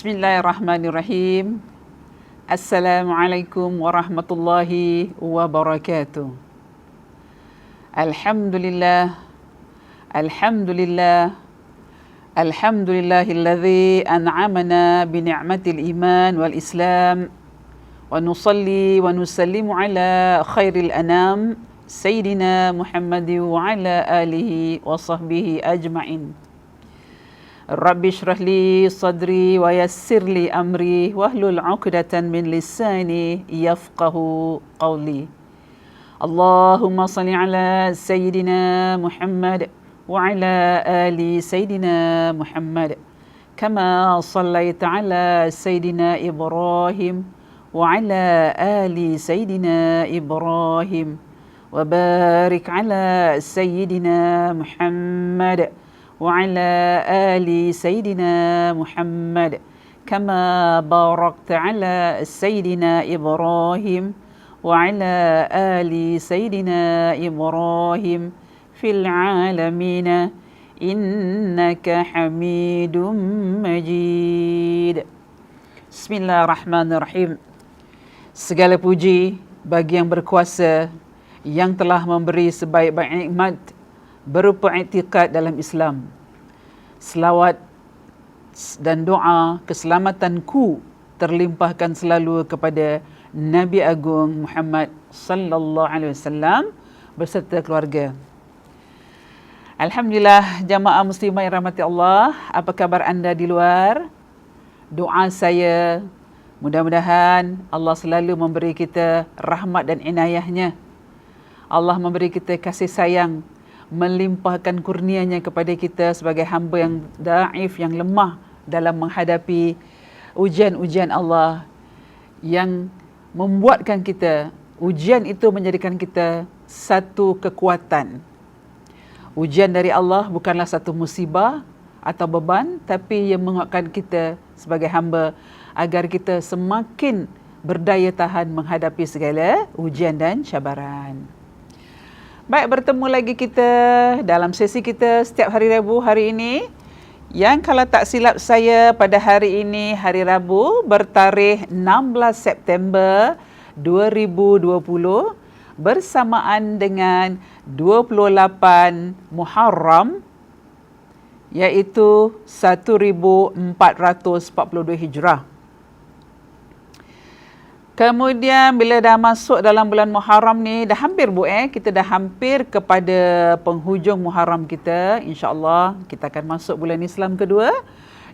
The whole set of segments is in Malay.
Bismillahirrahmanirrahim. Assalamualaikum warahmatullahi wabarakatuh. Alhamdulillah, alhamdulillah, alhamdulillahilladzi an'amana bi ni'matil iman wal islam wa nusalli wa nusallimu ala khairil anam sayyidina Muhammadin wa ala alihi wa sahbihi ajma'in. Rabbi shrah li sadri wa yassir li amri wahlul 'uqdatan min lisani yafqahu qawli. Allahumma salli ala sayyidina Muhammad wa ala ali sayyidina Muhammad kama sallaita ala sayyidina Ibrahim wa ala ali sayyidina Ibrahim wa barik ala sayyidina Muhammad وعلى آل سيدنا محمد كما باركت على سيدنا إبراهيم وعلى آل سيدنا إبراهيم في العالمين إنك حميد مجيد. Bismillahirrahmanirrahim. Segala puji bagi yang berkuasa, yang telah memberi sebaik-baik nikmat berupa i'tiqad dalam Islam. Selawat dan doa keselamatanku terlimpahkan selalu kepada Nabi Agung Muhammad sallallahu alaihi wasallam beserta keluarga. Alhamdulillah, jamaah muslimah yang rahmati Allah, apa kabar anda di luar? Doa saya mudah-mudahan Allah selalu memberi kita rahmat dan inayahnya. Allah memberi kita kasih sayang, melimpahkan kurnianya kepada kita sebagai hamba yang daif, yang lemah dalam menghadapi ujian-ujian Allah, yang membuatkan kita, ujian itu menjadikan kita satu kekuatan. Ujian dari Allah bukanlah satu musibah atau beban, tapi yang menguatkan kita sebagai hamba agar kita semakin berdaya tahan menghadapi segala ujian dan cabaran. Baik, bertemu lagi kita dalam sesi kita setiap hari Rabu hari ini, yang kalau tak silap saya pada hari ini, hari Rabu bertarikh 16 September 2020 bersamaan dengan 28 Muharram, iaitu 1442 Hijrah. Kemudian bila dah masuk dalam bulan Muharram ni, dah hampir kita dah hampir kepada penghujung Muharram kita. InsyaAllah kita akan masuk bulan Islam kedua,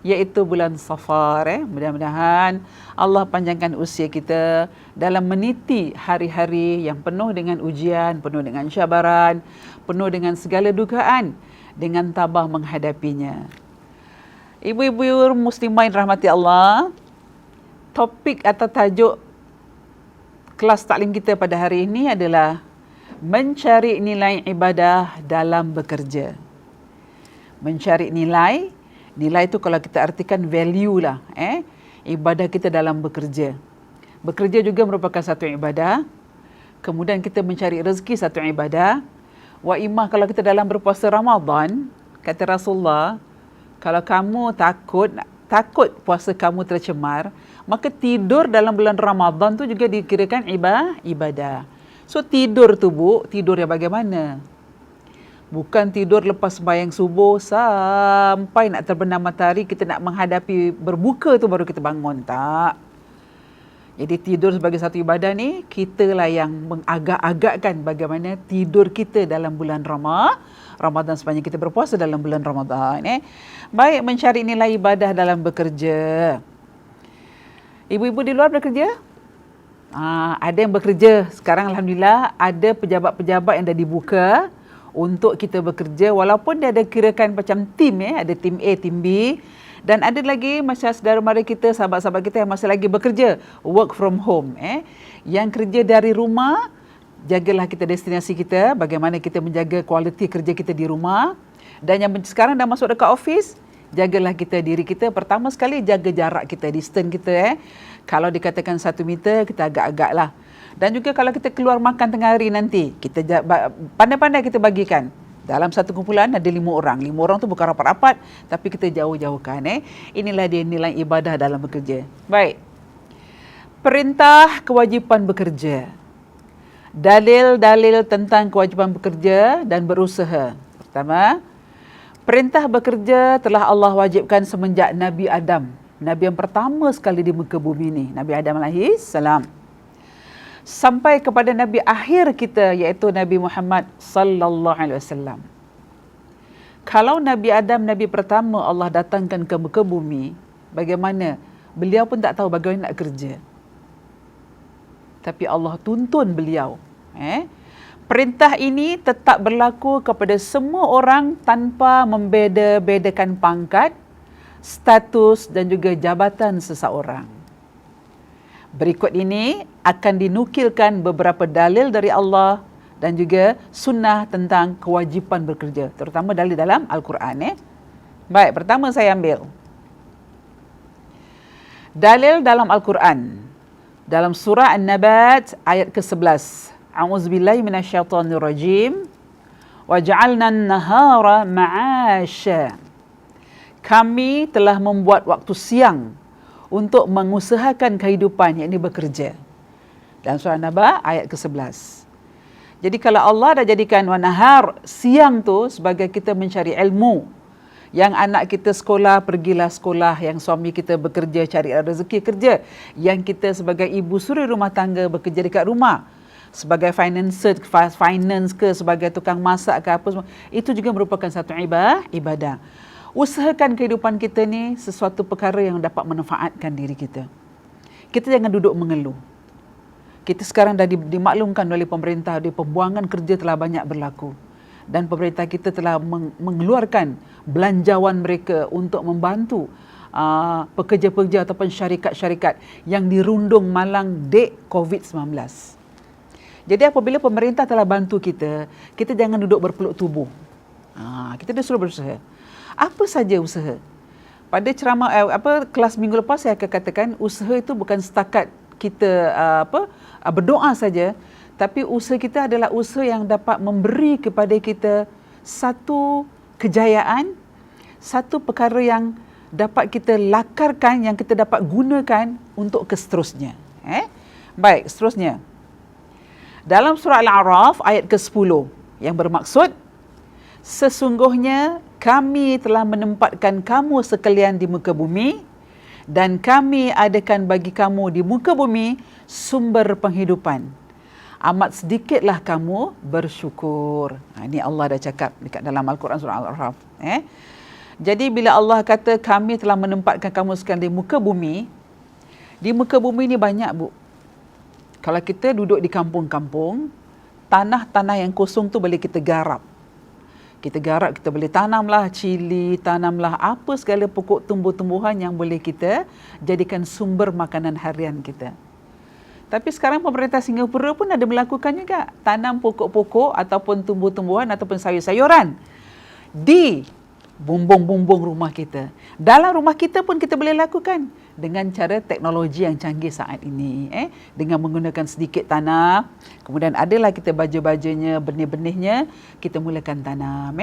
iaitu bulan Safar. Mudah-mudahan Allah panjangkan usia kita dalam meniti hari-hari yang penuh dengan ujian, penuh dengan cabaran, penuh dengan segala dugaan, dengan tabah menghadapinya. Ibu-ibu muslimah yang rahmati Allah, topik atau tajuk kelas taklim kita pada hari ini adalah mencari nilai ibadah dalam bekerja. Mencari nilai itu kalau kita artikan value lah. Ibadah kita dalam bekerja. Bekerja juga merupakan satu ibadah. Kemudian kita mencari rezeki satu ibadah. Wa imah kalau kita dalam berpuasa Ramadan, kata Rasulullah, kalau kamu takut puasa kamu tercemar, maka tidur dalam bulan Ramadan tu juga dikirakan ibadah. So tidur tu tidur yang bagaimana? Bukan tidur lepas sembahyang subuh sampai nak terbenam matahari, kita nak menghadapi berbuka tu baru kita bangun, tak. Jadi tidur sebagai satu ibadah ni, kitalah yang mengagak-agakkan bagaimana tidur kita dalam bulan Ramadan sepanjang kita berpuasa dalam bulan Ramadan. Baik, mencari nilai ibadah dalam bekerja. Ibu-ibu di luar bekerja? Ada yang bekerja. Sekarang Alhamdulillah ada pejabat-pejabat yang dah dibuka untuk kita bekerja, walaupun dia ada kirakan macam tim, ada tim A, tim B, dan ada lagi macam saudara mara kita, sahabat-sahabat kita yang masih lagi bekerja, work from home. Yang kerja dari rumah, jagalah kita destinasi kita, bagaimana kita menjaga kualiti kerja kita di rumah. Dan yang sekarang dah masuk dekat office, jagalah kita diri kita. Pertama sekali jaga jarak kita, distance kita. Kalau dikatakan 1 meter, kita agak-agak lah. Dan juga kalau kita keluar makan tengah hari nanti, kita pandai-pandai kita bagikan Dalam satu kumpulan ada 5 orang. 5 orang tu bukan rapat-rapat, tapi kita jauh-jauhkan. Inilah dia nilai ibadah dalam bekerja. Baik. Perintah kewajipan bekerja. Dalil-dalil tentang kewajipan bekerja dan berusaha. Pertama, perintah bekerja telah Allah wajibkan semenjak Nabi Adam. Nabi yang pertama sekali di muka bumi ni, Nabi Adam alaihi salam. Sampai kepada Nabi akhir kita, iaitu Nabi Muhammad sallallahu alaihi wasallam. Kalau Nabi Adam, Nabi pertama Allah datangkan ke muka bumi, bagaimana? Beliau pun tak tahu bagaimana nak kerja. Tapi Allah tuntun beliau. Perintah ini tetap berlaku kepada semua orang tanpa membeda-bedakan pangkat, status dan juga jabatan seseorang. Berikut ini akan dinukilkan beberapa dalil dari Allah dan juga sunnah tentang kewajipan bekerja, terutama dalil dalam Al-Quran. Baik, pertama saya ambil dalil dalam Al-Quran. Dalam surah An-Nabat ayat ke-11. A'udzubillahi minasyaitonirrajim. Wa ja'alna an-nahara ma'asha. Kami telah membuat waktu siang untuk mengusahakan kehidupan, yakni bekerja. Dalam surah An-Naba ayat ke-11. Jadi kalau Allah dah jadikan nahar, siang tu sebagai kita mencari ilmu. Yang anak kita sekolah, pergilah sekolah. Yang suami kita bekerja, cari rezeki kerja. Yang kita sebagai ibu suri rumah tangga bekerja dekat rumah. Sebagai finance ke, sebagai tukang masak ke apa semua. Itu juga merupakan satu ibadah. Usahakan kehidupan kita ni sesuatu perkara yang dapat memanfaatkan diri kita. Kita jangan duduk mengeluh. Kita sekarang dah dimaklumkan oleh pemerintah, di pembuangan kerja telah banyak berlaku. Dan pemerintah kita telah mengeluarkan belanjawan mereka untuk membantu pekerja-pekerja ataupun syarikat-syarikat yang dirundung malang dek COVID-19. Jadi apabila pemerintah telah bantu kita, kita jangan duduk berpeluk tubuh. Kita disuruh berusaha. Apa saja usaha? Pada ceramah kelas minggu lepas saya akan katakan usaha itu bukan setakat kita berdoa saja, tapi usaha kita adalah usaha yang dapat memberi kepada kita satu kejayaan, satu perkara yang dapat kita lakarkan, yang kita dapat gunakan untuk seterusnya. Baik, seterusnya. Dalam surah Al-A'raf ayat ke-10 yang bermaksud, sesungguhnya kami telah menempatkan kamu sekalian di muka bumi dan kami adakan bagi kamu di muka bumi sumber penghidupan. Amat sedikitlah kamu bersyukur. Ini Allah dah cakap dekat dalam Al-Quran surah Al-A'raf. Jadi bila Allah kata kami telah menempatkan kamu sekalian di muka bumi ni banyak, Bu. Kalau kita duduk di kampung-kampung, tanah-tanah yang kosong tu boleh kita garap. Kita garap, kita boleh tanamlah cili, tanamlah apa segala pokok tumbuh-tumbuhan yang boleh kita jadikan sumber makanan harian kita. Tapi sekarang pemerintah Singapura pun ada melakukan juga. Tanam pokok-pokok ataupun tumbuh-tumbuhan ataupun sayur-sayuran di bumbung-bumbung rumah kita. Dalam rumah kita pun kita boleh lakukan dengan cara teknologi yang canggih saat ini. Dengan menggunakan sedikit tanah, kemudian adalah kita baja-bajanya, benih-benihnya, kita mulakan tanam.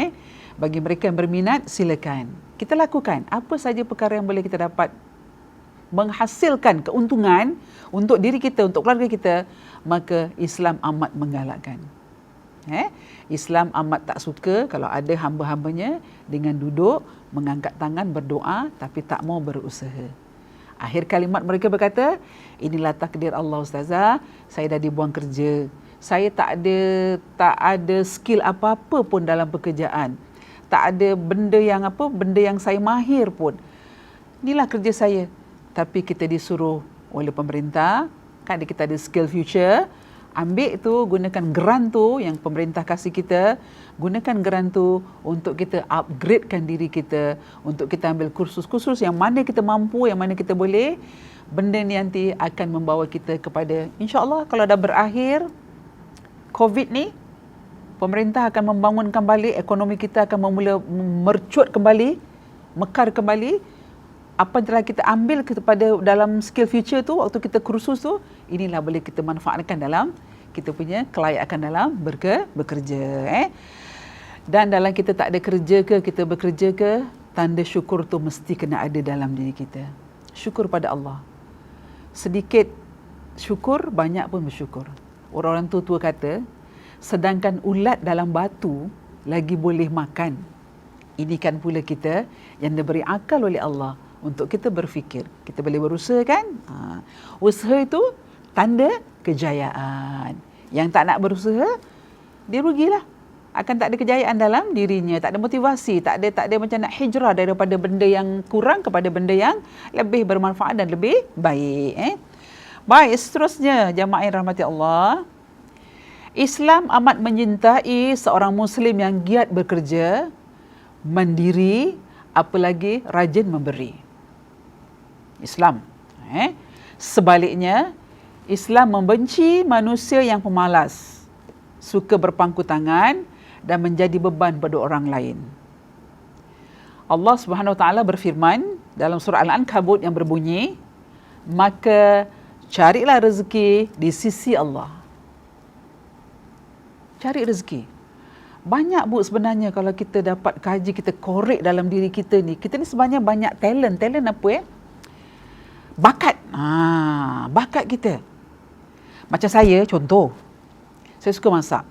Bagi mereka yang berminat, silakan. Kita lakukan apa saja perkara yang boleh kita dapat menghasilkan keuntungan untuk diri kita, untuk keluarga kita, maka Islam amat menggalakkan. Islam amat tak suka kalau ada hamba-hambanya dengan duduk, mengangkat tangan, berdoa tapi tak mau berusaha. Akhir kalimat mereka berkata, inilah takdir Allah Ustazah, saya dah dibuang kerja. Saya tak ada skill apa-apa pun dalam pekerjaan. Tak ada benda yang saya mahir pun. Inilah kerja saya. Tapi kita disuruh oleh pemerintah, kan kita ada skill future, ambil tu, gunakan grant tu yang pemerintah kasih kita, gunakan grant tu untuk kita upgradekan diri kita, untuk kita ambil kursus-kursus yang mana kita mampu, yang mana kita boleh. Benda ni nanti akan membawa kita kepada, insya-Allah kalau dah berakhir COVID ni, pemerintah akan membangunkan balik, ekonomi kita akan memula mercut kembali, mekar kembali. Apa yang telah kita ambil kepada dalam skill future tu, waktu kita kursus tu, inilah boleh kita manfaatkan dalam kita punya kelayakan dalam bekerja. Dan dalam kita tak ada kerja ke, kita bekerja ke, tanda syukur tu mesti kena ada dalam diri kita. Syukur pada Allah. Sedikit syukur, banyak pun bersyukur. Orang-orang tua kata, sedangkan ulat dalam batu lagi boleh makan. Ini kan pula kita yang diberi akal oleh Allah untuk kita berfikir. Kita boleh berusaha kan? Usaha itu tanda kejayaan. Yang tak nak berusaha, dia rugilah. Akan tak ada kejayaan dalam dirinya, tak ada motivasi, tak ada macam nak hijrah daripada benda yang kurang kepada benda yang lebih bermanfaat dan lebih baik. Baik, seterusnya jamaah yang rahmati Allah. Islam amat menyintai seorang Muslim yang giat bekerja, mandiri, apalagi rajin memberi. Islam. Sebaliknya, Islam membenci manusia yang pemalas, suka berpangku tangan dan menjadi beban pada orang lain. Allah Subhanahu Wa Taala berfirman dalam surah Al-Ankabut yang berbunyi, maka carilah rezeki di sisi Allah. Cari rezeki. Banyak sebenarnya kalau kita dapat kaji, kita korek dalam diri kita ni. Kita ni sebenarnya banyak talent. Talent apa Bakat. Bakat kita. Macam saya, contoh. Saya suka masak.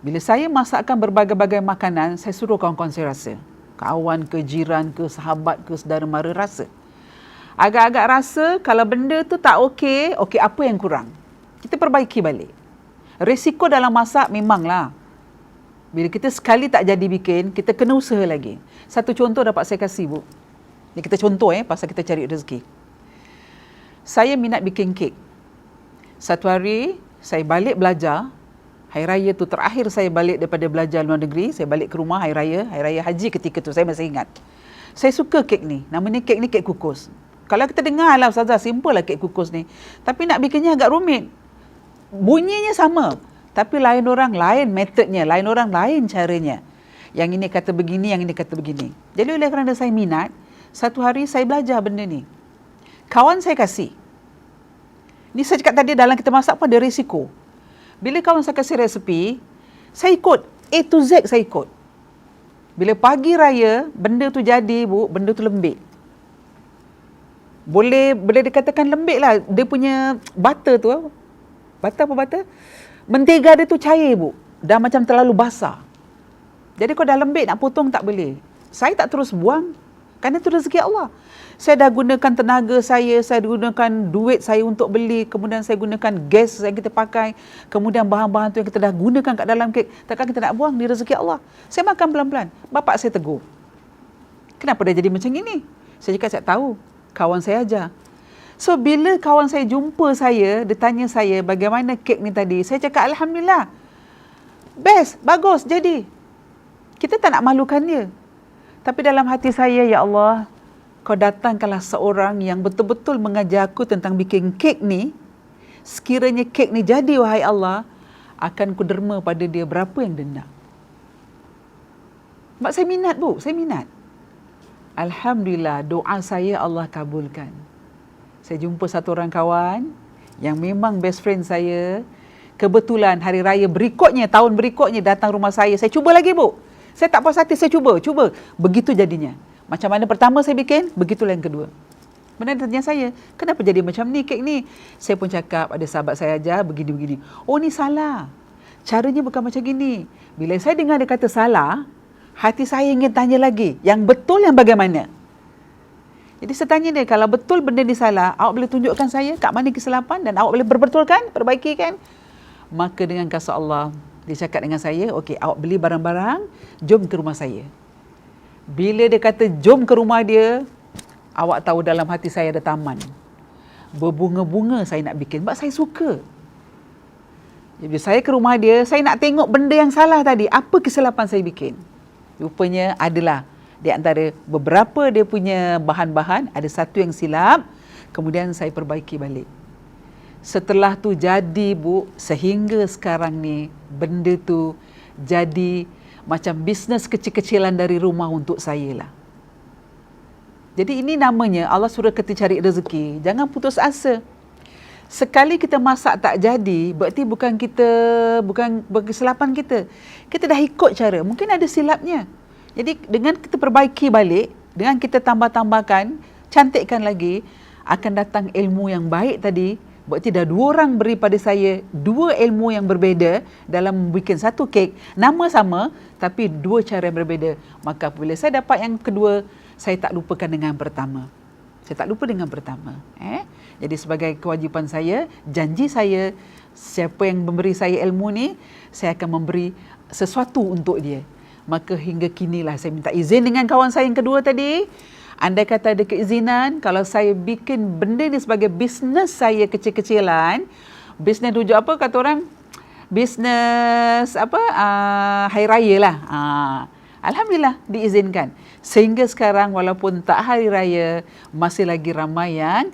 Bila saya masakkan berbagai-bagai makanan, saya suruh kawan-kawan saya rasa. Kawan ke, jiran ke, sahabat ke, saudara mara rasa. Agak-agak rasa kalau benda tu tak okey, apa yang kurang? Kita perbaiki balik. Risiko dalam masak memanglah. Bila kita sekali tak jadi bikin, kita kena usaha lagi. Satu contoh dapat saya kasih, Bu. Ni kita contoh pasal kita cari rezeki. Saya minat bikin kek. Satu hari, saya balik belajar. Hari Raya tu terakhir saya balik daripada belajar luar negeri. Saya balik ke rumah Hari Raya Haji ketika tu, saya masih ingat. Saya suka kek ni. Nama ni kek kukus. Kalau kita dengar, alah Ustazah, simple lah kek kukus ni. Tapi nak bikinnya agak rumit. Bunyinya sama. Tapi lain orang, lain metodnya. Lain orang, lain caranya. Yang ini kata begini, yang ini kata begini. Jadi oleh kerana saya minat, satu hari saya belajar benda ni. Kawan saya kasih. Ni saya cakap tadi, dalam kita masak pun ada risiko. Bila kawan saya kasih resepi, saya ikut. A to Z saya ikut. Bila pagi raya, benda tu jadi, Bu, benda tu lembik. Boleh dikatakan lembik lah. Dia punya butter tu, butter? Mentega dia tu cair, Bu. Dah macam terlalu basah. Jadi kalau dah lembik, nak potong tak boleh. Saya tak terus buang. Kerana itu rezeki Allah. Saya dah gunakan tenaga saya gunakan duit saya untuk beli, kemudian saya gunakan gas yang kita pakai, kemudian bahan-bahan tu yang kita dah gunakan kat dalam kek, takkan kita nak buang? Di rezeki Allah. Saya makan pelan-pelan. Bapak saya tegur. Kenapa dia jadi macam ini? Saya cakap, saya tahu. Kawan saya ajar. So, bila kawan saya jumpa saya, dia tanya saya bagaimana kek ni tadi, saya cakap, Alhamdulillah. Best, bagus, jadi. Kita tak nak malukan dia. Tapi dalam hati saya, ya Allah, kau datangkanlah seorang yang betul-betul mengajar aku tentang bikin kek ni. Sekiranya kek ni jadi, wahai Allah, akan ku derma pada dia berapa yang dia nak. Sebab saya minat, Bu, saya minat. Alhamdulillah, doa saya Allah kabulkan. Saya jumpa satu orang kawan yang memang best friend saya. Kebetulan hari raya berikutnya, tahun berikutnya datang rumah saya cuba lagi, Bu. Saya tak puas hati, saya cuba. Begitu jadinya. Macam mana pertama saya bikin, begitulah yang kedua. Benar dia tanya saya, kenapa jadi macam ni kek ni? Saya pun cakap, ada sahabat saya ajar begini-begini. Oh, ni salah. Caranya bukan macam gini. Bila saya dengar dia kata salah, hati saya ingin tanya lagi, yang betul yang bagaimana? Jadi saya tanya dia, kalau betul benda ni salah, awak boleh tunjukkan saya kat mana kesilapan dan awak boleh perbetulkan, perbaiki kan? Maka dengan kuasa Allah, dia cakap dengan saya, okey, awak beli barang-barang, jom ke rumah saya. Bila dia kata jom ke rumah dia, awak tahu dalam hati saya ada taman. Berbunga-bunga saya nak bikin, sebab saya suka. Jadi saya ke rumah dia, saya nak tengok benda yang salah tadi, apa kesilapan saya bikin. Rupanya adalah di antara beberapa dia punya bahan-bahan, ada satu yang silap, kemudian saya perbaiki balik. Setelah tu jadi, Bu, sehingga sekarang ni benda tu jadi macam bisnes kecil-kecilan dari rumah untuk saya lah. Jadi ini namanya Allah suruh kita cari rezeki. Jangan putus asa. Sekali kita masak tak jadi, berarti bukan kesilapan kita. Kita dah ikut cara. Mungkin ada silapnya. Jadi dengan kita perbaiki balik, dengan kita tambah-tambahkan, cantikkan lagi, akan datang ilmu yang baik tadi. Berarti dah 2 orang beri pada saya 2 ilmu yang berbeza dalam bikin satu kek. Nama sama tapi 2 cara yang berbeza. Maka apabila saya dapat yang kedua, saya tak lupakan dengan pertama. Saya tak lupa dengan pertama. Jadi sebagai kewajipan saya, janji saya, siapa yang memberi saya ilmu ni, saya akan memberi sesuatu untuk dia. Maka hingga kinilah saya minta izin dengan kawan saya yang kedua tadi. Andai kata ada keizinan, kalau saya bikin benda ni sebagai bisnes saya kecil-kecilan, bisnes tujuh apa kata orang? Bisnes hari raya lah. Alhamdulillah diizinkan. Sehingga sekarang walaupun tak hari raya, masih lagi ramai yang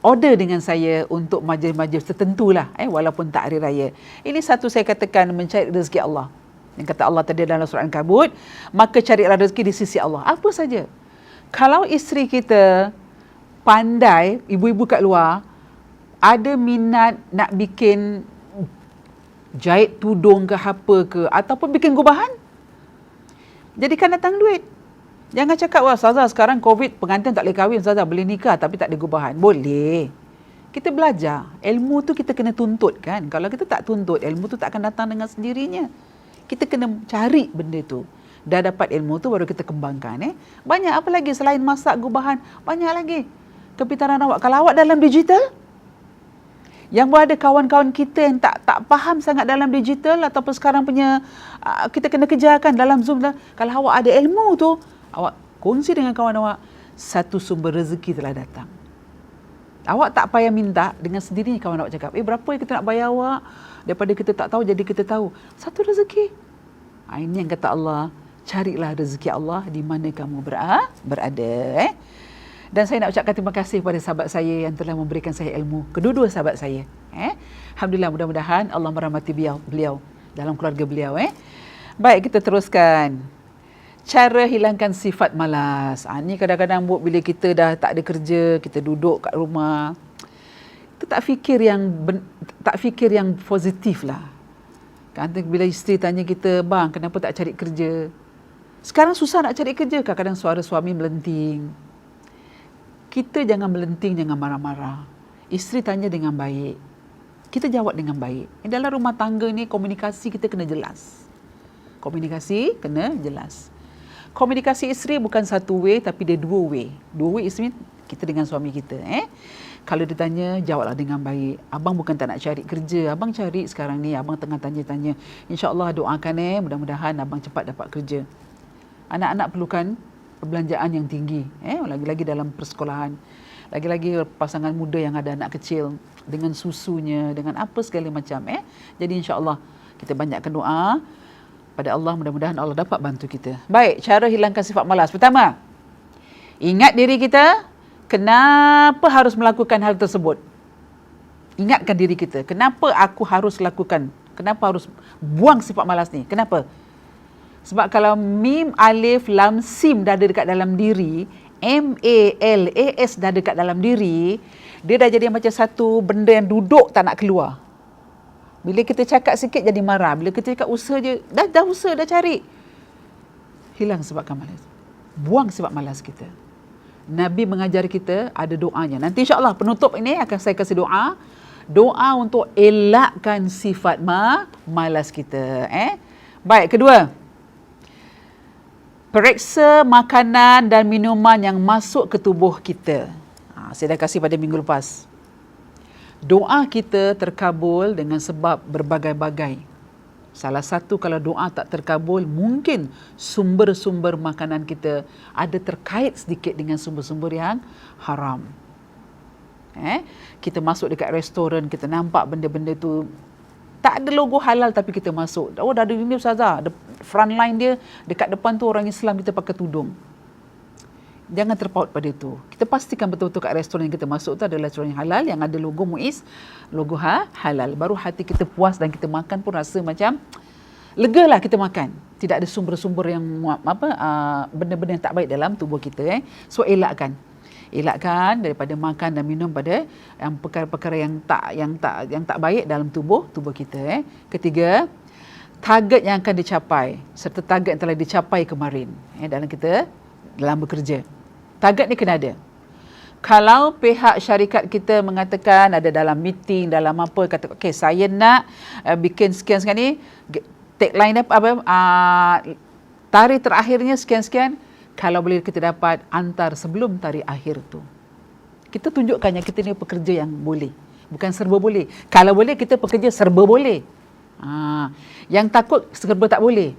order dengan saya untuk majlis-majlis tertentu lah. Walaupun tak hari raya. Ini satu saya katakan mencari rezeki Allah. Yang kata Allah tadi dalam surah Al-Ankabut, maka carilah rezeki di sisi Allah. Apa saja. Kalau isteri kita pandai, ibu-ibu kat luar, ada minat nak bikin jahit tudung ke apa ke, ataupun bikin gubahan, jadikan datang duit. Jangan cakap, wah Ustazah sekarang COVID, pengantin tak boleh kahwin, Ustazah boleh nikah tapi tak ada gubahan. Boleh. Kita belajar. Ilmu tu kita kena tuntut kan. Kalau kita tak tuntut, ilmu tu tak akan datang dengan sendirinya. Kita kena cari benda tu. Dah dapat ilmu tu baru kita kembangkan. Banyak apa lagi selain masak, gubahan. Banyak lagi kepintaran awak. Kalau awak dalam digital, yang berada kawan-kawan kita yang tak faham sangat dalam digital ataupun sekarang punya kita kena kejarkan dalam Zoom. Kalau awak ada ilmu tu, awak kongsi dengan kawan awak, satu sumber rezeki telah datang. Awak tak payah minta, dengan sendirinya kawan awak cakap, berapa yang kita nak bayar awak? Daripada kita tak tahu, jadi kita tahu. Satu rezeki. Ini yang kata Allah, carilah rezeki Allah di mana kamu berada. Dan saya nak ucapkan terima kasih kepada sahabat saya yang telah memberikan saya ilmu. Kedua-dua sahabat saya. Alhamdulillah, mudah-mudahan Allah merahmati beliau dalam keluarga beliau. Baik, kita teruskan. Cara hilangkan sifat malas. Ni kadang-kadang bila kita dah tak ada kerja, kita duduk kat rumah, kita tak fikir yang positif lah. Kan bila isteri tanya kita, bang kenapa tak cari kerja? Sekarang susah nak cari kerja. Kadang-kadang suara suami melenting. Kita jangan melenting, jangan marah-marah. Isteri tanya dengan baik, kita jawab dengan baik. Dalam rumah tangga ni komunikasi kita kena jelas. Komunikasi kena jelas. Komunikasi isteri bukan satu way tapi dia 2 way. 2 way isteri kita dengan suami kita. Kalau dia tanya, jawablah dengan baik. Abang bukan tak nak cari kerja. Abang cari sekarang ni. Abang tengah tanya-tanya. InsyaAllah doakan mudah-mudahan abang cepat dapat kerja. Anak-anak perlukan perbelanjaan yang tinggi. Lagi-lagi dalam persekolahan. Lagi-lagi pasangan muda yang ada anak kecil. Dengan susunya, dengan apa segala macam. Jadi insyaAllah kita banyakkan doa pada Allah, mudah-mudahan Allah dapat bantu kita. Baik, cara hilangkan sifat malas. Pertama, ingat diri kita, kenapa harus melakukan hal tersebut. Ingatkan diri kita, kenapa aku harus lakukan, kenapa harus buang sifat malas ni, kenapa? Sebab kalau mim, alif, lam, sim dah ada dekat dalam diri, M-A-L-A-S dah dekat dalam diri, dia dah jadi macam satu benda yang duduk tak nak keluar. Bila kita cakap sikit jadi marah. Bila kita cakap usaha je, dah usaha, dah cari. Hilang sifat malas. Buang sifat malas kita. Nabi mengajar kita ada doanya. Nanti insyaAllah penutup ini akan saya kasih doa. Doa untuk elakkan sifat malas kita. Baik, kedua. Periksa makanan dan minuman yang masuk ke tubuh kita. Saya dah kasih pada minggu lepas. Doa kita terkabul dengan sebab berbagai-bagai. Salah satu kalau doa tak terkabul, mungkin sumber-sumber makanan kita ada terkait sedikit dengan sumber-sumber yang haram. Kita masuk dekat restoran, kita nampak benda-benda tu tak ada logo halal tapi kita masuk. Oh, dah ada ini Ustazah, front line dia dekat depan tu orang Islam, kita pakai tudung. Jangan terpaut pada itu. Kita pastikan betul-betul kat restoran yang kita masuk tu adalah restoran yang halal, yang ada logo MUIS, logo halal. Baru hati kita puas dan kita makan pun rasa macam lega lah kita makan. Tidak ada sumber-sumber yang benda-benda yang tak baik dalam tubuh kita. So elakkan. elakkan daripada makan dan minum pada yang perkara-perkara yang tak baik dalam tubuh kita. Ketiga, target yang akan dicapai serta target yang telah dicapai kemarin dalam bekerja. Target ni kena ada. Kalau pihak syarikat kita mengatakan ada dalam meeting, dalam apa, kata okey saya nak bikin sekian-sekian ni, tagline tarikh terakhirnya sekian-sekian, kalau boleh kita dapat antar sebelum tarikh akhir tu. Kita tunjukkan yang kita ni pekerja yang boleh, bukan serba boleh. Kalau boleh kita pekerja serba boleh. Yang takut serba tak boleh.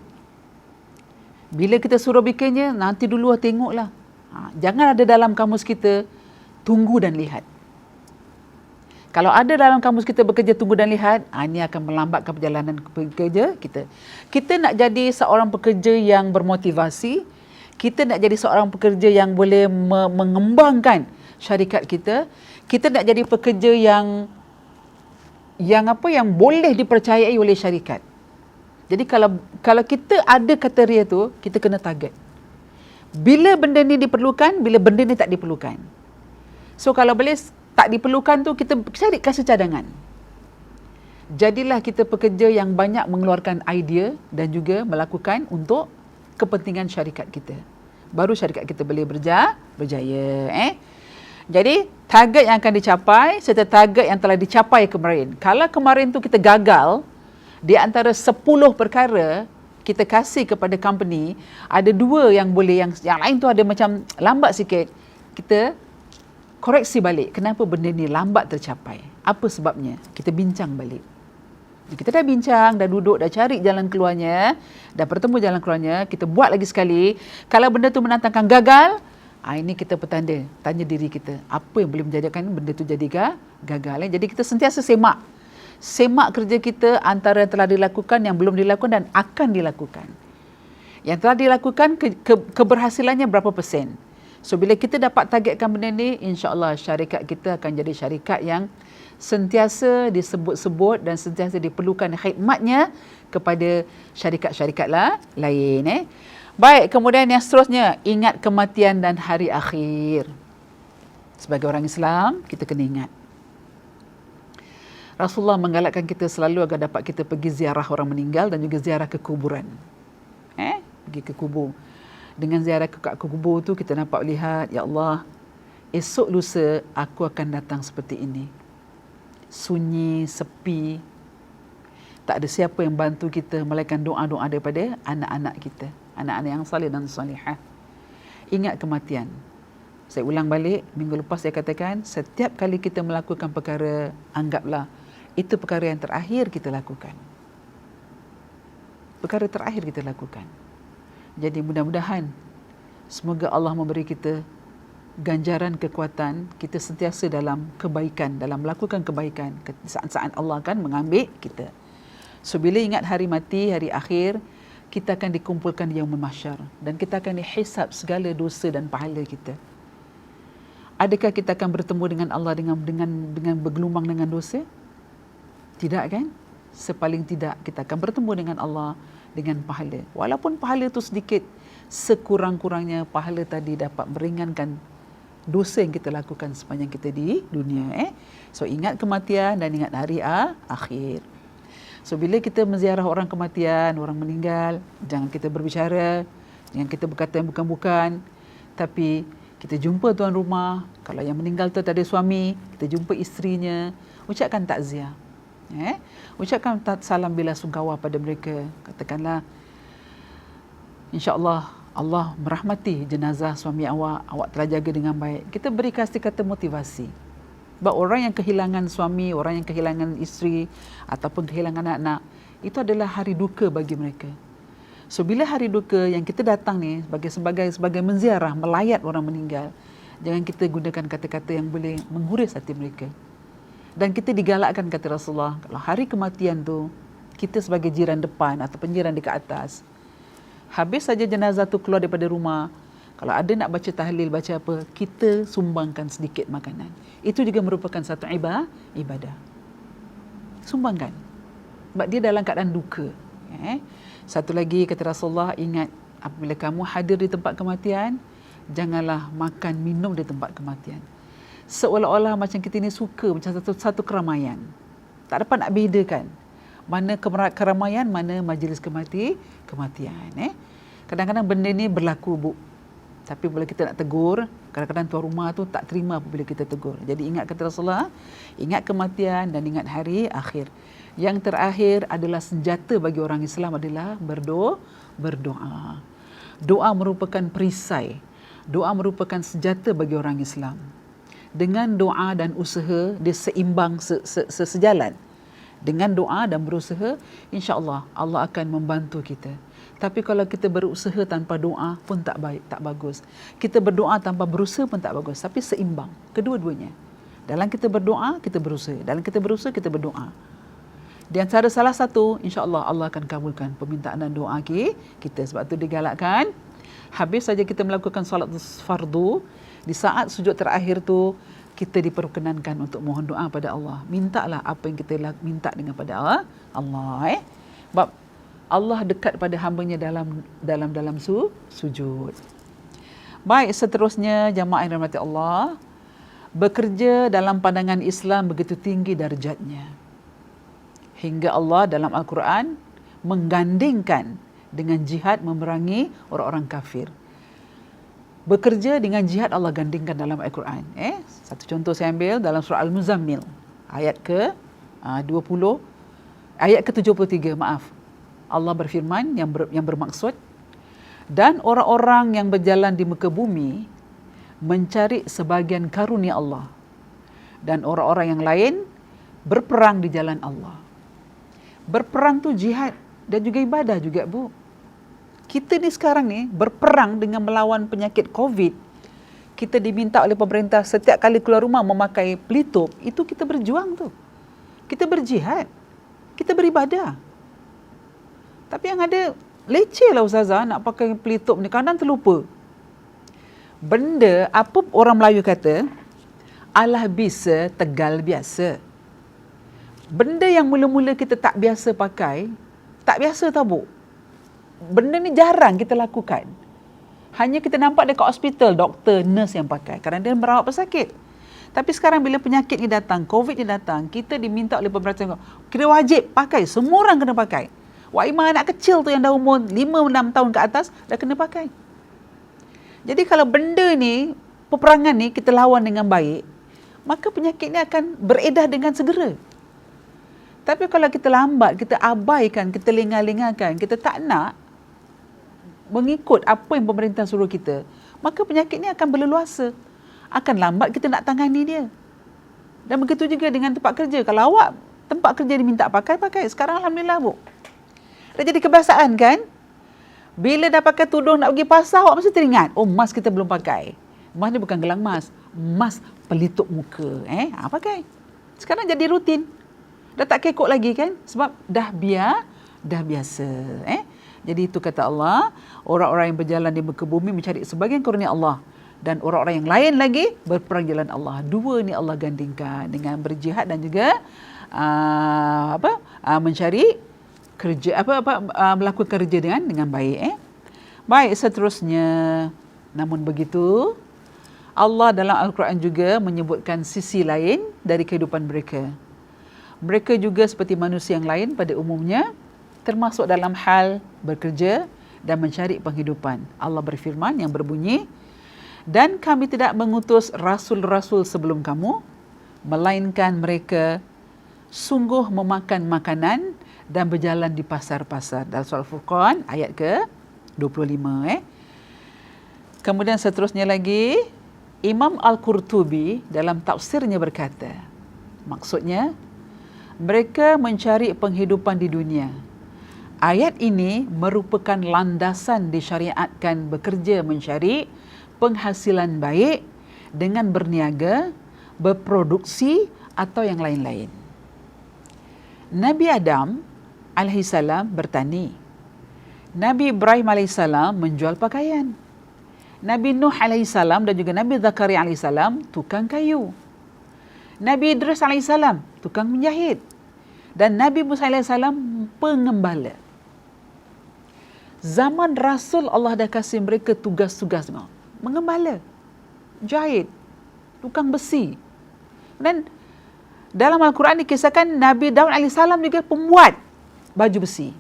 Bila kita suruh bikinnya, nanti dulu tengoklah. Jangan ada dalam kamus kita tunggu dan lihat. Kalau ada dalam kamus kita bekerja tunggu dan lihat, ini akan melambatkan perjalanan pekerja kita. Kita nak jadi seorang pekerja yang bermotivasi, kita nak jadi seorang pekerja yang boleh mengembangkan syarikat kita, kita nak jadi pekerja yang boleh dipercayai oleh syarikat. Jadi kalau kita ada kriteria tu, kita kena target. Bila benda ni diperlukan, bila benda ni tak diperlukan. So kalau boleh tak diperlukan tu, kita cari kasih cadangan. Jadilah kita pekerja yang banyak mengeluarkan idea dan juga melakukan untuk kepentingan syarikat kita. Baru syarikat kita boleh berjaya. Jadi target yang akan dicapai serta target yang telah dicapai kemarin. Kalau kemarin tu kita gagal, di antara 10 perkara kita kasih kepada company, ada 2 yang boleh, yang lain tu ada macam lambat sikit, kita koreksi balik. Kenapa benda ni lambat tercapai? Apa sebabnya? Kita bincang balik. Kita dah bincang, dah duduk, dah cari jalan keluarnya, dah bertemu jalan keluarnya, kita buat lagi sekali. Kalau benda tu menantangkan gagal, ini kita petanda, tanya diri kita, apa yang boleh menjadikan benda tu jadi gagal. Jadi kita sentiasa semak kerja kita antara yang telah dilakukan, yang belum dilakukan dan akan dilakukan. Yang telah dilakukan, keberhasilannya berapa persen. So bila kita dapat targetkan benda ni, insya-Allah syarikat kita akan jadi syarikat yang sentiasa disebut-sebut dan sentiasa diperlukan khidmatnya kepada syarikat-syarikat lain. Baik, kemudian yang seterusnya, ingat kematian dan hari akhir. Sebagai orang Islam, kita kena ingat. Rasulullah menggalakkan kita selalu agar dapat kita pergi ziarah orang meninggal dan juga ziarah ke kuburan. Pergi ke kubur. Dengan ziarah ke kubur tu kita dapat lihat, ya Allah, esok lusa aku akan datang seperti ini. Sunyi, sepi. Tak ada siapa yang bantu kita melainkan doa-doa daripada anak-anak kita. Anak-anak yang salih dan salihah. Ingat kematian. Saya ulang balik, minggu lepas saya katakan, setiap kali kita melakukan perkara, anggaplah itu perkara yang terakhir kita lakukan. Perkara terakhir kita lakukan. Jadi mudah-mudahan semoga Allah memberi kita ganjaran kekuatan, kita sentiasa dalam kebaikan, dalam melakukan kebaikan. Saat-saat Allah akan mengambil kita. So bila ingat hari mati, hari akhir, kita akan dikumpulkan di yaumul mahsyar dan kita akan dihisab segala dosa dan pahala kita. Adakah kita akan bertemu dengan Allah dengan bergelumang dengan dosa? Tidak kan? Sepaling tidak kita akan bertemu dengan Allah dengan pahala. Walaupun pahala itu sedikit, sekurang-kurangnya pahala tadi dapat meringankan dosa yang kita lakukan sepanjang kita di dunia. So ingat kematian dan ingat hari akhir. So bila kita menziarah orang kematian, orang meninggal, jangan kita berbicara, jangan kita berkata yang bukan-bukan, tapi kita jumpa tuan rumah. Kalau yang meninggal tu tak ada suami, kita jumpa isterinya, ucapkan takziah. Ucapkan salam bela sungkawa pada mereka. Katakanlah, insya-Allah Allah merahmati jenazah suami awak telah jaga dengan baik. Kita beri kasih kata motivasi. Sebab orang yang kehilangan suami, orang yang kehilangan isteri ataupun kehilangan anak, itu adalah hari duka bagi mereka. So bila hari duka yang kita datang ni sebagai menziarah, melayat orang meninggal, jangan kita gunakan kata-kata yang boleh menghuris hati mereka. Dan kita digalakkan, kata Rasulullah, kalau hari kematian tu, kita sebagai jiran depan ataupun jiran dekat atas, habis saja jenazah tu keluar daripada rumah, kalau ada nak baca tahlil, baca apa, kita sumbangkan sedikit makanan. Itu juga merupakan satu ibadah. Sumbangkan. Sebab dia dalam keadaan duka. Satu lagi, kata Rasulullah, ingat apabila kamu hadir di tempat kematian, janganlah makan minum di tempat kematian. Seolah-olah macam kita ni suka macam satu keramaian. Tak dapat nak bedakan mana keramaian, mana majlis kematian. Kadang-kadang benda ni berlaku, Bu. Tapi bila kita nak tegur, kadang-kadang tuan rumah tu tak terima apabila kita tegur. Jadi ingat kata Rasulullah, ingat kematian dan ingat hari akhir. Yang terakhir adalah senjata bagi orang Islam adalah berdoa. Doa merupakan perisai. Doa merupakan senjata bagi orang Islam. Dengan doa dan usaha, dia seimbang, sejalan. Dengan doa dan berusaha, insya-Allah Allah akan membantu kita. Tapi kalau kita berusaha tanpa doa pun tak baik, tak bagus. Kita berdoa tanpa berusaha pun tak bagus. Tapi seimbang, kedua-duanya. Dalam kita berdoa, kita berusaha. Dalam kita berusaha, kita berdoa. Di antara salah satu, insya-Allah Allah akan kabulkan permintaan dan doa kita. Sebab tu digalakkan, habis saja kita melakukan solat fardu, di saat sujud terakhir tu, kita diperkenankan untuk mohon doa pada Allah. Mintalah apa yang kita minta dengan pada Allah. Sebab Allah dekat pada hamba-Nya dalam sujud. Baik, seterusnya jamaah yang dirahmati Allah, bekerja dalam pandangan Islam begitu tinggi darjatnya. Hingga Allah dalam Al-Quran menggandingkan dengan jihad memerangi orang-orang kafir. Bekerja dengan jihad Allah gandingkan dalam Al-Quran. Satu contoh saya ambil dalam surah Al-Muzammil ayat ke-20, ayat ke-73, maaf. Allah berfirman yang bermaksud, dan orang-orang yang berjalan di muka bumi mencari sebahagian karunia Allah, dan orang-orang yang lain berperang di jalan Allah. Berperang tu jihad dan juga ibadah juga, Bu. Kita ni sekarang ni berperang dengan melawan penyakit COVID. Kita diminta oleh pemerintah setiap kali keluar rumah memakai pelitup. Itu kita berjuang tu. Kita berjihad. Kita beribadah. Tapi yang ada leceh lah Ustazah nak pakai pelitup ni. Kadang terlupa. Benda, apa orang Melayu kata, alah bisa, tegal biasa. Benda yang mula-mula kita tak biasa pakai, tak biasa tau, Bu. Benda ni jarang kita lakukan. Hanya kita nampak dekat hospital, doktor, nurse yang pakai. Kerana dia merawat pesakit. Tapi sekarang bila penyakit ni datang, COVID ni datang, kita diminta oleh pemerintah, kira wajib pakai. Semua orang kena pakai. Waimah anak kecil tu yang dah umur 5-6 tahun ke atas, dah kena pakai. Jadi kalau benda ni, peperangan ni kita lawan dengan baik, maka penyakit ni akan beredar dengan segera. Tapi kalau kita lambat, kita abaikan, kita lengah-lengahkan, kita tak nak mengikut apa yang pemerintah suruh kita, maka penyakit ni akan berleluasa. Akan lambat kita nak tangani dia. Dan begitu juga dengan tempat kerja. Kalau awak tempat kerja diminta pakai. Sekarang Alhamdulillah, Bu. Dah jadi kebiasaan kan? Bila dah pakai tudung nak pergi pasar, awak mesti teringat, oh mask kita belum pakai. Mask ni bukan gelang mask. Mask pelitup muka. Pakai. Sekarang jadi rutin. Dah tak kekok lagi kan? Sebab dah biasa. Jadi itu kata Allah, orang-orang yang berjalan di muka bumi mencari sebahagian karunia Allah, dan orang-orang yang lain lagi berperang jalan Allah. Dua ni Allah gandingkan dengan berjihad dan juga mencari kerja, melakukan kerja dengan baik. Baik, seterusnya, namun begitu, Allah dalam Al-Quran juga menyebutkan sisi lain dari kehidupan mereka. Mereka juga seperti manusia yang lain pada umumnya, termasuk dalam hal bekerja dan mencari penghidupan. Allah berfirman yang berbunyi, dan kami tidak mengutus rasul-rasul sebelum kamu, melainkan mereka sungguh memakan makanan dan berjalan di pasar-pasar. Dalam surah Al-Furqan ayat ke-25. Kemudian seterusnya lagi, Imam Al-Qurtubi dalam tafsirnya berkata, maksudnya, mereka mencari penghidupan di dunia. Ayat ini merupakan landasan disyariatkan bekerja mencari penghasilan baik dengan berniaga, berproduksi atau yang lain-lain. Nabi Adam alaihissalam bertani. Nabi Ibrahim alaihissalam menjual pakaian. Nabi Nuh alaihissalam dan juga Nabi Zakaria alaihissalam tukang kayu. Nabi Idris alaihissalam tukang menjahit. Dan Nabi Musa alaihissalam pengembala. Zaman Rasul Allah dah kasih mereka tugas-tugas. Mengembala, jahit, tukang besi. Dan dalam Al-Quran dikisahkan Nabi Daud AS juga pembuat baju besi.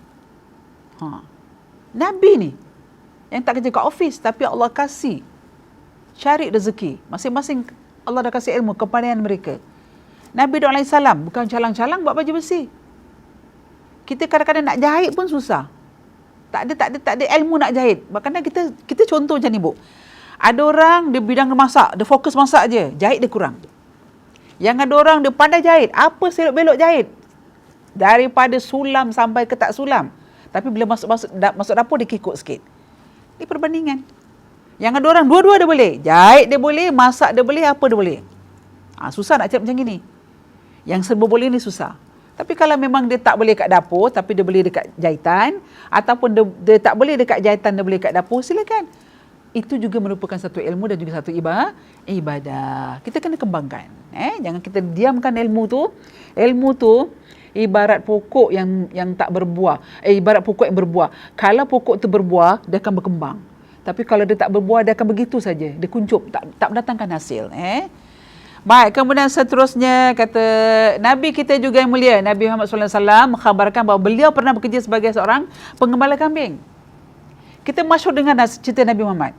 Nabi ni yang tak kerja kat office, tapi Allah kasih cari rezeki. Masing-masing Allah dah kasih ilmu, kepandaian mereka. Nabi Daud AS bukan calang-calang buat baju besi. Kita kadang-kadang nak jahit pun susah. Tak ada ilmu nak jahit. Bahkan kita contoh macam ni, Bu. Ada orang dia bidang masak, dia fokus masak je, jahit dia kurang. Yang ada orang dia pandai jahit, apa selok-belok jahit. Daripada sulam sampai ke tak sulam. Tapi bila masuk dapur dia kikuk sikit. Ini perbandingan. Yang ada orang dua-dua dia boleh. Jahit dia boleh, masak dia boleh, apa dia boleh. Susah nak cakap macam gini. Yang serba boleh ni susah. Tapi kalau memang dia tak boleh kat dapur, tapi dia boleh dekat jahitan, ataupun dia tak boleh dekat jahitan, dia boleh kat dapur, silakan. Itu juga merupakan satu ilmu dan juga satu ibadah. Kita kena kembangkan. Jangan kita diamkan ilmu tu. Ilmu tu ibarat pokok yang tak berbuah. Ibarat pokok yang berbuah. Kalau pokok tu berbuah, dia akan berkembang. Tapi kalau dia tak berbuah, dia akan begitu saja. Dia kuncup, tak mendatangkan hasil. Baik, kemudian seterusnya kata Nabi kita juga yang mulia, Nabi Muhammad SAW mengkhabarkan bahawa beliau pernah bekerja sebagai seorang pengembala kambing. Kita masyhur dengan cerita Nabi Muhammad.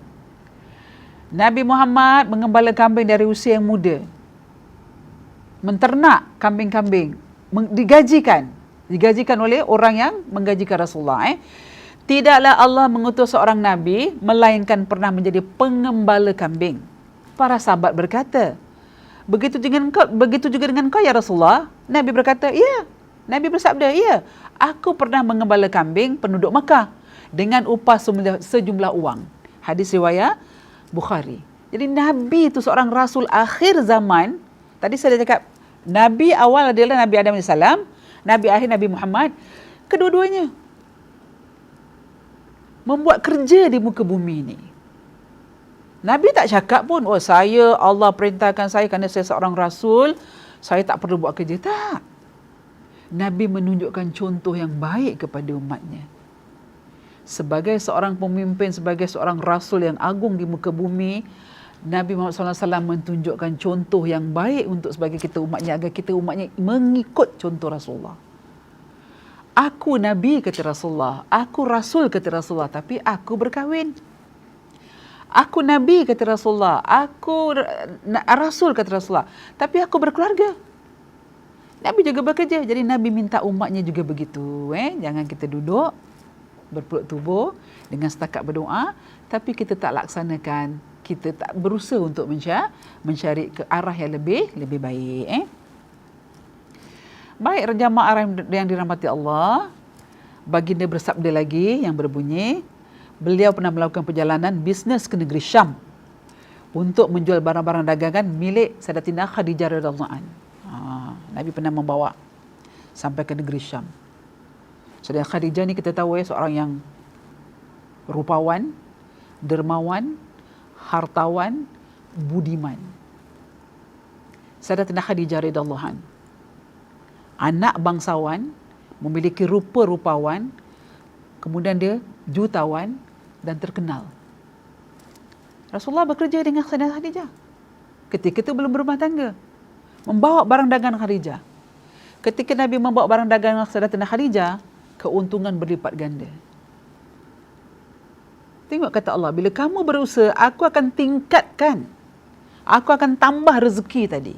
Nabi Muhammad mengembala kambing dari usia yang muda. Menternak kambing-kambing. Digajikan oleh orang yang menggajikan Rasulullah. Tidaklah Allah mengutus seorang Nabi melainkan pernah menjadi pengembala kambing. Para sahabat berkata, begitu juga dengan kau ya Rasulullah. Nabi berkata, ya. Nabi bersabda, ya. Aku pernah mengembala kambing penduduk Makkah dengan upah sejumlah uang. Hadis riwayat Bukhari. Jadi Nabi itu seorang Rasul akhir zaman. Tadi saya dah cakap, Nabi awal adalah Nabi Adam AS, Nabi akhir Nabi Muhammad. Kedua-duanya membuat kerja di muka bumi ini. Nabi tak cakap pun, saya Allah perintahkan saya kerana saya seorang Rasul, saya tak perlu buat kerja. Tak. Nabi menunjukkan contoh yang baik kepada umatnya. Sebagai seorang pemimpin, sebagai seorang Rasul yang agung di muka bumi, Nabi Muhammad SAW menunjukkan contoh yang baik untuk sebagai kita umatnya, agar kita umatnya mengikut contoh Rasulullah. Aku Nabi, kata Rasulullah. Aku Rasul, kata Rasulullah. Tapi aku berkahwin. Aku Nabi, kata Rasulullah. Aku Rasul, kata Rasulullah. Tapi aku berkeluarga. Nabi juga bekerja. Jadi Nabi minta umatnya juga begitu. Jangan kita duduk berpeluk tubuh dengan setakat berdoa, tapi kita tak laksanakan. Kita tak berusaha untuk mencari ke arah yang lebih baik. Baik, jemaah yang dirahmati Allah, baginda bersabda lagi yang berbunyi, beliau pernah melakukan perjalanan bisnes ke negeri Syam untuk menjual barang-barang dagangan milik Sayyidatina Khadijah radhiyallahu anha. Nabi pernah membawa sampai ke negeri Syam. Sayyidatina Khadijah ni kita tahu seorang yang rupawan, dermawan, hartawan, budiman. Sayyidatina Khadijah radhiyallahu anha, anak bangsawan, memiliki rupa rupawan, kemudian dia jutawan dan terkenal. Rasulullah bekerja dengan Sayyidatina Khadijah. Ketika itu belum berumah tangga. Membawa barang dagangan Khadijah. Ketika Nabi membawa barang dagangan Sayyidatina Khadijah, keuntungan berlipat ganda. Tengok kata Allah, bila kamu berusaha, aku akan tingkatkan. Aku akan tambah rezeki tadi.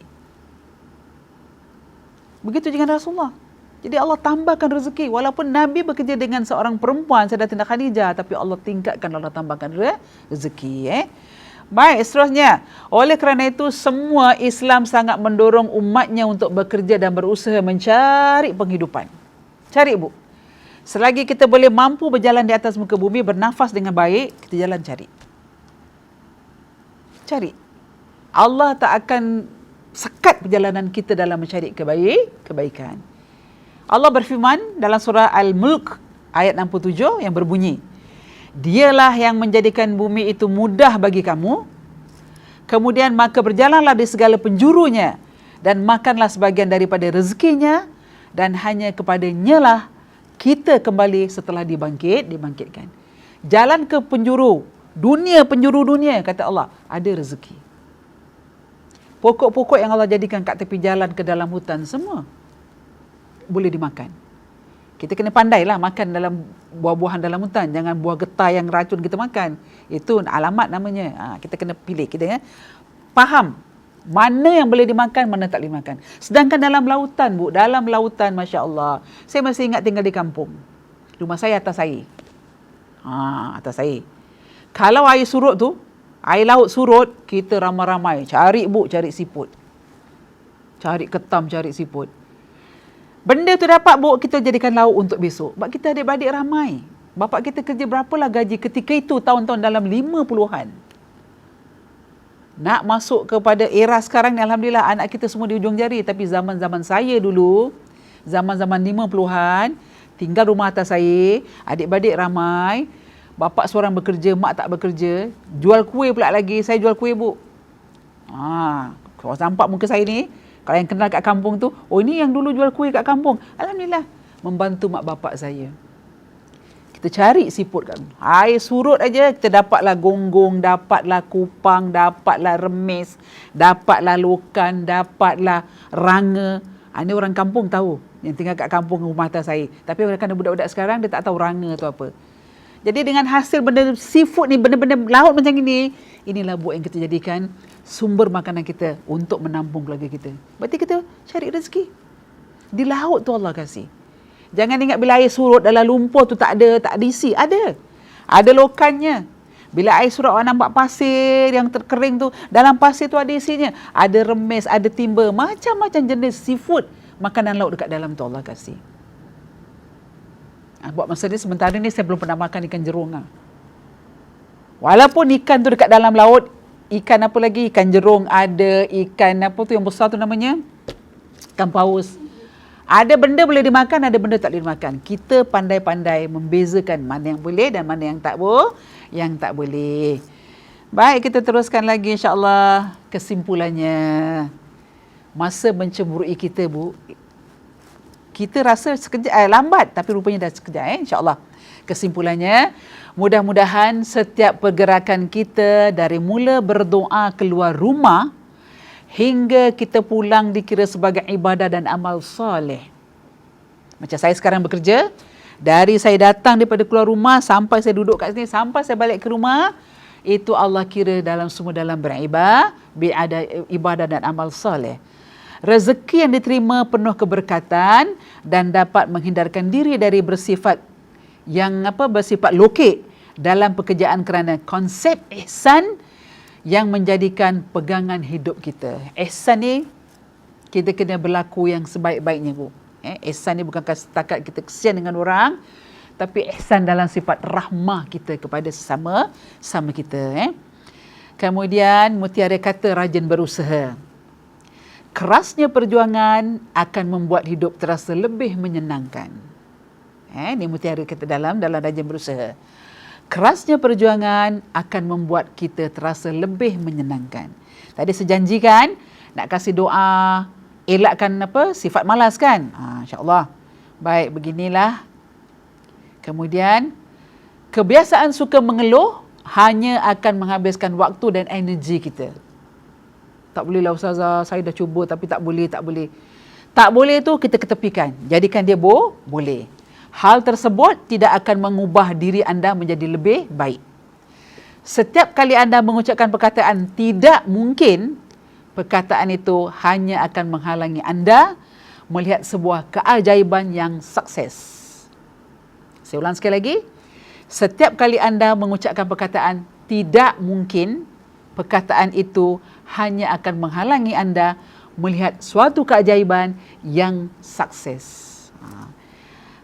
Begitu dengan Rasulullah. Jadi Allah tambahkan rezeki. Walaupun Nabi bekerja dengan seorang perempuan, Sayyidatina Khadijah, tapi Allah tingkatkan, Allah tambahkan rezeki. Baik, seterusnya. Oleh kerana itu, semua Islam sangat mendorong umatnya untuk bekerja dan berusaha mencari penghidupan. Cari, Bu. Selagi kita boleh mampu berjalan di atas muka bumi, bernafas dengan baik, kita jalan cari. Cari. Allah tak akan sekat perjalanan kita dalam mencari kebaikan. Allah berfirman dalam surah Al-Mulk ayat 67 yang berbunyi, Dialah yang menjadikan bumi itu mudah bagi kamu, kemudian maka berjalanlah di segala penjurunya dan makanlah sebagian daripada rezekinya, dan hanya kepadanya lah kita kembali setelah dibangkitkan. Jalan ke penjuru dunia penjuru dunia, kata Allah, ada rezeki. Pokok-pokok yang Allah jadikan kat tepi jalan ke dalam hutan, semua boleh dimakan. Kita kena pandailah makan dalam buah-buahan dalam hutan. Jangan buah getah yang racun kita makan. Itu alamat namanya. Kita kena pilih. Kita faham mana yang boleh dimakan, mana tak boleh dimakan. Sedangkan dalam lautan, Bu, dalam lautan, Masya Allah. Saya masih ingat tinggal di kampung. Rumah saya atas air. Atas air. Kalau air surut tu, air laut surut, kita ramai-ramai cari, Bu, cari siput. Cari ketam, cari siput. Benda tu dapat, Bu, kita jadikan lauk untuk besok. Sebab kita adik-beradik ramai. Bapak kita kerja berapalah gaji ketika itu, tahun-tahun dalam 50-an. Nak masuk kepada era sekarang ni, Alhamdulillah, anak kita semua di ujung jari. Tapi zaman-zaman saya dulu, zaman-zaman 50-an, tinggal rumah atas air, adik-beradik ramai, bapak seorang bekerja, mak tak bekerja, jual kuih pula lagi, saya jual kuih, Bu. Kalau nampak muka saya ni, kalau yang kenal kat kampung tu, oh ini yang dulu jual kuih kat kampung. Alhamdulillah, membantu mak bapak saya. Kita cari siput kan. Air surut aja, kita dapatlah gonggong, dapatlah kupang, dapatlah remis, dapatlah lokan, dapatlah ranga. Ini orang kampung tahu, yang tinggal kat kampung rumah atas air. Tapi kerana budak-budak sekarang, dia tak tahu ranga tu apa. Jadi dengan hasil benda seafood ni, benda-benda laut macam ini, inilah, Bu, yang kita jadikan sumber makanan kita untuk menampung keluarga kita. Berarti kita cari rezeki. Di laut tu Allah kasih. Jangan ingat bila air surut dalam lumpur tu tak ada isi. Ada. Ada lokannya. Bila air surut, awak nampak pasir yang terkering tu, dalam pasir tu ada isinya. Ada remis, ada timba, macam-macam jenis seafood, makanan laut dekat dalam tu Allah kasih. Buat masa ni, sementara ni saya belum pernah makan ikan jerung. Walaupun ikan tu dekat dalam laut, ikan apa lagi? Ikan jerung ada, ikan apa tu yang besar tu namanya? Ikan paus. Ada benda boleh dimakan, ada benda tak boleh dimakan. Kita pandai-pandai membezakan mana yang boleh dan mana yang tak boleh. Baik, kita teruskan lagi, insya-Allah. Kesimpulannya, masa mencemburui kita, Bu, kita rasa sekejap, lambat, tapi rupanya dah sekejap, insya-Allah. Kesimpulannya, mudah-mudahan setiap pergerakan kita dari mula berdoa keluar rumah hingga kita pulang dikira sebagai ibadah dan amal soleh. Macam saya sekarang bekerja, dari saya datang daripada keluar rumah sampai saya duduk kat sini, sampai saya balik ke rumah, itu Allah kira dalam semua dalam ibadah dan amal soleh. Rezeki yang diterima penuh keberkatan dan dapat menghindarkan diri dari bersifat lokek dalam pekerjaan kerana konsep ihsan yang menjadikan pegangan hidup kita. Ihsan ni, kita kena berlaku yang sebaik-baiknya, Bu. Ihsan ni bukan setakat kita kesian dengan orang, tapi ihsan dalam sifat rahmah kita kepada sesama kita. Kemudian, Mutiara kata rajin berusaha. Kerasnya perjuangan akan membuat hidup terasa lebih menyenangkan. Ini Mutiara kata dalam rajin berusaha. Kerasnya perjuangan akan membuat kita terasa lebih menyenangkan. Tadi sejanjikan nak kasih doa, elakkan sifat malas kan? InsyaAllah. Baik, beginilah. Kemudian, kebiasaan suka mengeluh hanya akan menghabiskan waktu dan energi kita. Tak bolehlah Ustazah, saya dah cuba tapi tak boleh. Tak boleh tu kita ketepikan. Jadikan dia boleh. Hal tersebut tidak akan mengubah diri anda menjadi lebih baik. Setiap kali anda mengucapkan perkataan tidak mungkin, perkataan itu hanya akan menghalangi anda melihat sebuah keajaiban yang sukses. Saya ulang sekali lagi. Setiap kali anda mengucapkan perkataan tidak mungkin, perkataan itu hanya akan menghalangi anda melihat suatu keajaiban yang sukses.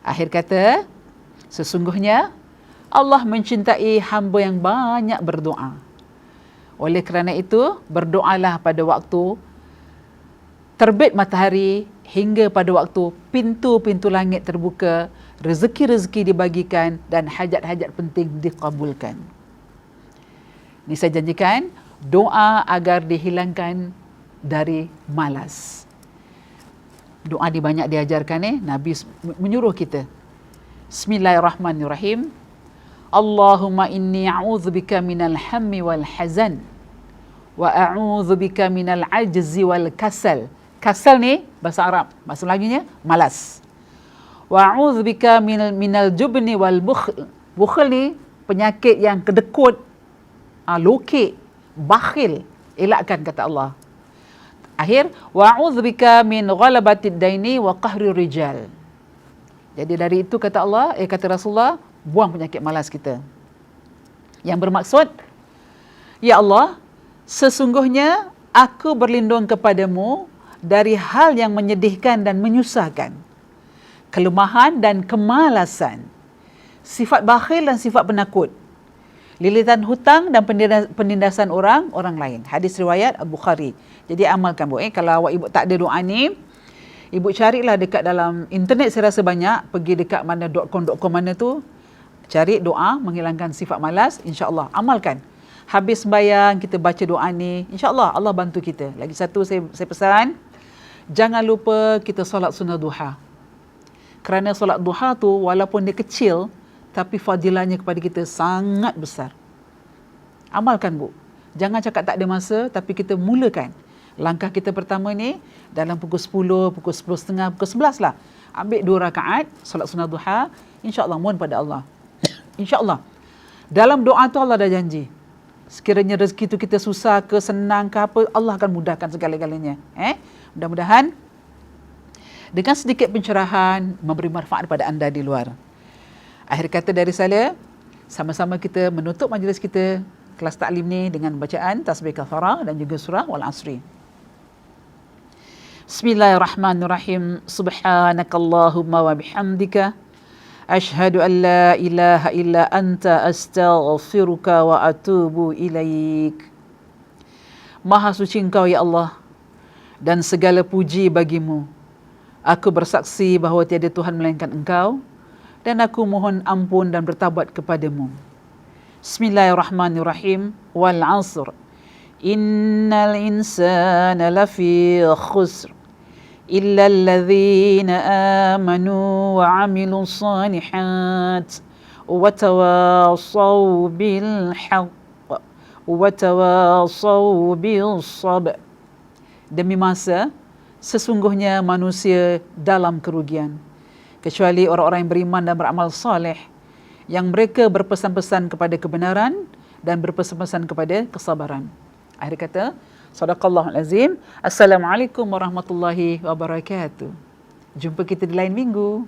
Akhir kata, sesungguhnya Allah mencintai hamba yang banyak berdoa. Oleh kerana itu, berdoalah pada waktu terbit matahari hingga pada waktu pintu-pintu langit terbuka, rezeki-rezeki dibagikan dan hajat-hajat penting dikabulkan. Ini saya janjikan, doa agar dihilangkan dari malas. Doa banyak diajarkan Nabi menyuruh kita. Bismillahirrahmanirrahim. Allahumma inni a'udzubika minal hammi wal hazan wa a'udzubika minal ajzi wal kasal. Kasal ni bahasa Arab, bahasa Melayunya malas. Wa a'udzubika minal jubni wal bukhl. Bukhl ni penyakit yang kedekut, lokek, bakhil. Elakkan kata Allah. Akhir, wa a'udzubika min ghalabatid daini wa qahri rijal. Jadi dari itu kata Allah, kata Rasulullah, buang penyakit malas kita. Yang bermaksud, ya Allah, sesungguhnya aku berlindung kepadamu dari hal yang menyedihkan dan menyusahkan, kelemahan dan kemalasan, sifat bakhil dan sifat penakut, lilitan hutang dan penindasan orang lain. Hadis riwayat Al-Bukhari. Jadi amalkan Bu. Kalau awak ibu tak ada doa ni, ibu carilah dekat dalam internet, saya rasa banyak. Pergi dekat mana .com mana tu, cari doa menghilangkan sifat malas, insya-Allah amalkan. Habis sembahyang kita baca doa ni, insya-Allah Allah bantu kita. Lagi satu saya pesan, jangan lupa kita solat sunnah duha. Kerana solat duha tu walaupun dia kecil, tapi fadilahnya kepada kita sangat besar. Amalkan Bu. Jangan cakap tak ada masa, tapi kita mulakan. Langkah kita pertama ni dalam pukul 10, pukul 10.30, pukul 11 lah. Ambil 2 rakaat solat sunnah duha, insya-Allah mohon pada Allah. InsyaAllah. Dalam doa tu Allah dah janji. Sekiranya rezeki tu kita susah ke senang ke apa, Allah akan mudahkan segala-galanya. Mudah-mudahan dengan sedikit pencerahan memberi manfaat pada anda di luar. Akhir kata dari saya, sama-sama kita menutup majlis kita kelas taklim ni dengan bacaan tasbih kafarah dan juga surah Wal Asri. Bismillahirrahmanirrahim. Subhanakallahumma wa bihamdika Ashhadu an la ilaha illa anta astaghfiruka wa atubu ilaik. Maha suci Engkau ya Allah, dan segala puji bagimu. Aku bersaksi bahawa tiada Tuhan melainkan Engkau, dan aku mohon ampun dan bertaubat kepadamu. Bismillahirrahmanirrahim. Wal 'asr. Innal insana lafi khusr. إلا الذين آمنوا وعملوا الصالحات وتواصوا بالحق وتواصوا بالصبر. Demi masa, sesungguhnya manusia dalam kerugian, kecuali orang-orang yang beriman dan beramal soleh, yang mereka berpesan-pesan kepada kebenaran dan berpesan-pesan kepada kesabaran. Akhir kata, Sadaqallahul Azim. Assalamualaikum warahmatullahi wabarakatuh. Jumpa kita di lain minggu.